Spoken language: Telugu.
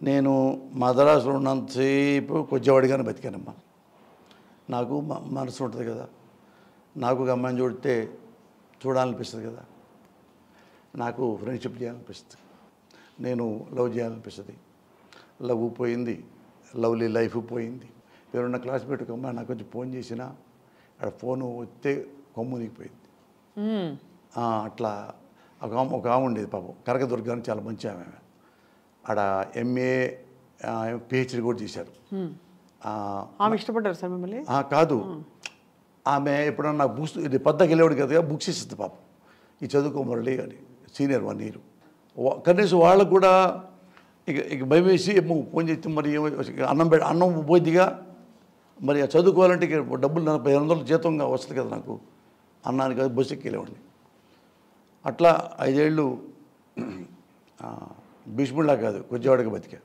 నేను మద్రాసులో ఉన్నంతసేపు కొద్దివాడిగానే బతికానమ్మా. నాకు మనసు ఉంటుంది కదా, నాకు ఒక అమ్మాయిని చూడితే చూడాలనిపిస్తుంది కదా, నాకు ఫ్రెండ్షిప్ చేయాలనిపిస్తుంది, నేను లవ్ చేయాలనిపిస్తుంది. లవ్ పోయింది, లవ్లీ లైఫ్ పోయింది. ఎవరన్నా క్లాస్మేట్ ఒక అమ్మాయి నాకు కొంచెం ఫోన్ చేసినా అక్కడ ఫోను వస్తే కొమ్ము దిగిపోయింది. అట్లా ఒక ఆమె ఉండేది పాపం, కనకదుర్గాన్ని, చాలా మంచి ఆమె. ఆడ ఎంఏ పిహెచ్డి కూడా చేశారు. ఆమె ఇష్టపడ్డారు సార్ మిమ్మల్ని? కాదు, ఆమె ఎప్పుడన్నా నాకు బుక్స్ ఇది పద్దకి వెళ్ళేవాడు కదా, బుక్స్ ఇస్తుంది పాపం, ఈ చదువుకో మురళి అని, సీనియర్ 1 year. కనీసం వాళ్ళకు కూడా ఇక భయం వేసి ఫోన్ చేస్తే మరి అన్నం పోయిద్దిగా, మరి చదువుకోవాలంటే ఇక డబ్బులు 4500 జీతంగా వస్తుంది కదా నాకు, అన్నానికి అది బస్సు ఎక్కి వెళ్ళేవాడిని. అట్లా 5 ఏళ్ళు భీష్ముడిలా కాదు, కొద్దివాడిగా బతికా.